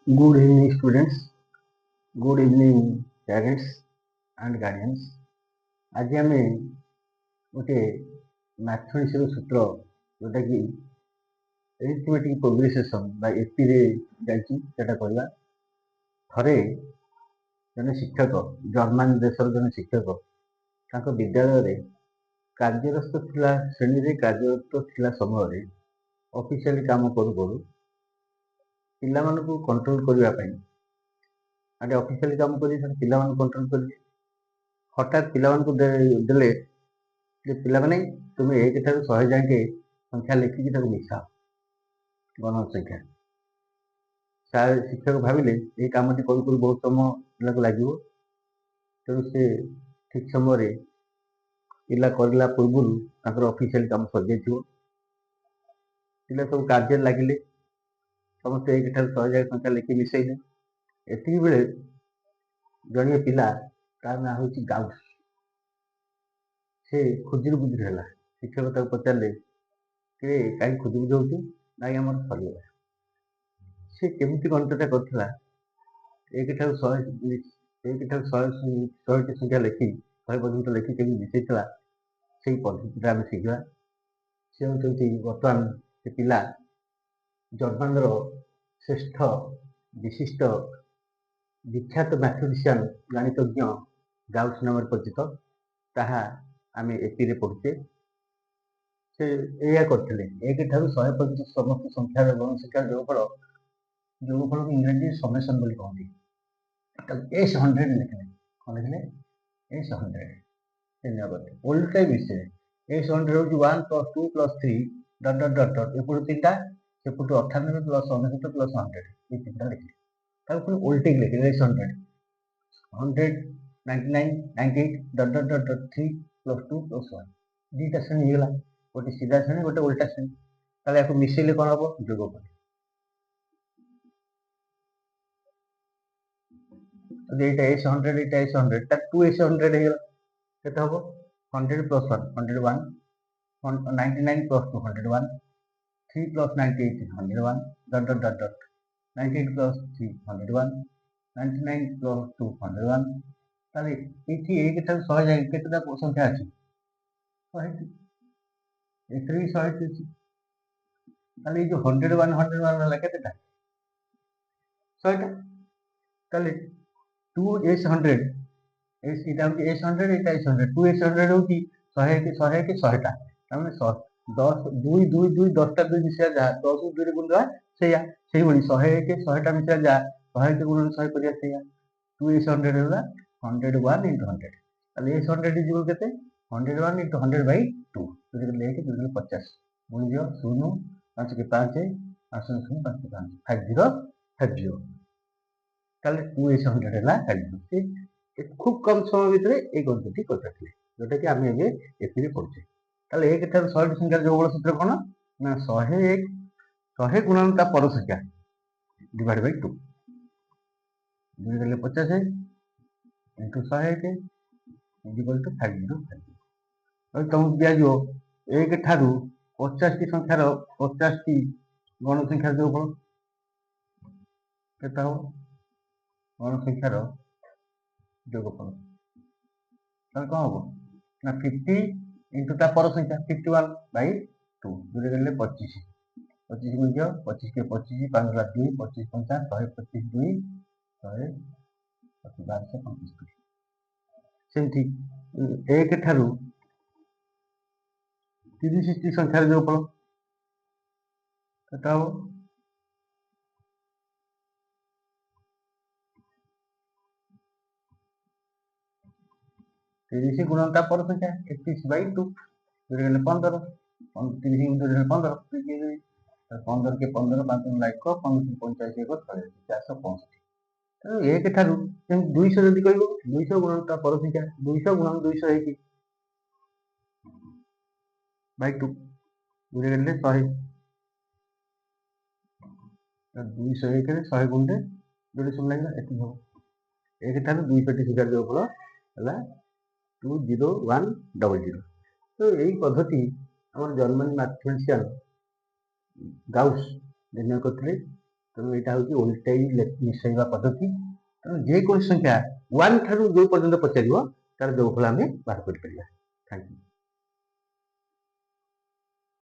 Good evening, students. Good evening, parents and guardians. आज आम गोटे मैथमेटिक्स सूत्र जोटा कि अरिथमेटिक प्रोग्रेसेशन बा एपी रे जाटा कहवा थे जन शिक्षक जर्मान देशर जन शिक्षक विद्यालय कार्यरत थिला श्रेणी रे कार्यरत थिला समय ऑफिशियल काम करू करू पिला मानकु कंट्रोल करबा पई आगे ऑफिशियल काम करी पिला मान कंट्रोल करी हठात पिला मान को देले जे पिला माने तुम एक ठार 100 जाके संख्या लिखिकी ताको मिसा गण संख्या सार शिक्षक भाविले ये कामटी करू करू बहुत समय पिला को लागिवो तेणु से ठीक समय पिला करला पूर्व ताकर ऑफिशियल काम सर जाइथिवो पिला सब कार्य लागिले समस्त एक ठार 100 जाके संख्या लिखि मिसैले एति बेले जड़िए पिला तार ना हूँ गाउस से खुजुर बुजुर है शिक्षक पचारे कि कहीं खुजुर बुझे ना आम सरीगला सी केमी गणितटा करता एक ठार 100 संख्या लिखि 100 पर्यटन लिखि केमी मिसईला से पद्धति आम शिखा सी हूँ बर्तमान से पिला जर्मान श्रेष्ठ विशिष्ट विख्यात मैथमेटिशियन गणितज्ञ गाउस नाम परिचित ताहा आम एपी रे पढ़ुचे से या करते एक ठार 100 समस्त संख्यार गण संख्यार जोगफल को इंग्राजी समेसन बोली कहते एस 100 लिखले कौन लिखले एस 100 ओल्ड मिसे एस 100 हूँ 1 + 2 + 3 डट डट डट डट एपटू 3टा सेपटू 98 + 69 + 100 ये 3टा लिखले उल्टे लिखे 100 100 99 98 डट डट डट डट 3 + 2 + 1 दुईटा श्रेणी होगा गोटे सीधा श्रेणी गोटे उल्टा श्रेणी ताले याको मिसेले कौन हम जोगफल एटा एस 100 एटा एस 100 ता 2 एस 100 हेगला केते हबो 100 + 1 101 99 + 2 101 3 + 98 101 डट डट डट डट 98 + 3 101 99 + 2 101 ताले एठी एक ठार 100 जाय केतेटा संख्या अछि 100 एथरी 100 अछि ताले जो 101 101 वाला केतेटा 100 टा ताले 2s 100 एस इटा एस 100 एटा एस 100 2s 100 होती 100 के 100 के 100 टा तामे 100 10 2 2 2 10 टा 2 मिसिया जा 10 2 रे गुणा सेया सेही बणी 100 के 100 टा मिसिया जा 100 के गुणन 100 करिया सेया 2s 100 होला 101 * 100 ताले s 100 इक्वल केते 101 * 100 / 2 तो लेके 2 50 गुण दियो 0 5 के 5 5 0 5 के 5 50 50 ताले 2s 100 होला 50 खूब कम समय भितर ये गणितटी करते जोटा कि आम एपी पढ़ुचे ताले एक ठार 100 संख्यार जोगफल सूत्र कौन ना 100 गुणन ता पर संख्या डिवाइड बाय 2 2 गले 50 इंटू 100 के इक्वल टू 505 और तुम दिया जो एक ठारू 50 टी संख्यार 50 टी गण संख्यार जोगफल केता हो गण संख्यार जोगफल कौन हम ना 50 इंटू ता पर संख्या 51 बाई 2 दूर गले 25 25 गुण दियो 25 के 25 5 ला 2 25 50 125 2 100 1235 सेमती एक ठारू 30 टी संख्यार जोगफल केता हो 30 गुणन ता पर संख्या 31 बाई 2 दूर गले 15 30 गुण 15 15 के 15 5 लाइक 15 45 1 465 एक ठारू 200 जदि कहब 200 गुणन ता पर संख्या 200 गुणन 200 है बाई 2 दूर गले 100 200 एक 100 गुण जोड़े सब लगे एति हो एक ठारू 200 टी संख्यार जोगफल है 20100 तो यही पद्धति आम जर्मन मैथमेटिशियन गाउस निर्णय करते ତେଣୁ ଏଇଟା ହେଉଛି ଓଲଟେଇ ମିଶାଇବା ପଦ୍ଧତି। ତେଣୁ ଯେକୌଣସି ସଂଖ୍ୟା 1 ଠାରୁ ଯୋଉ ପର୍ଯ୍ୟନ୍ତ ପଚାରିବ ତାର ଯୋଗଫଳ ଆମେ ବାହାର କରିପାରିବା। Thank you.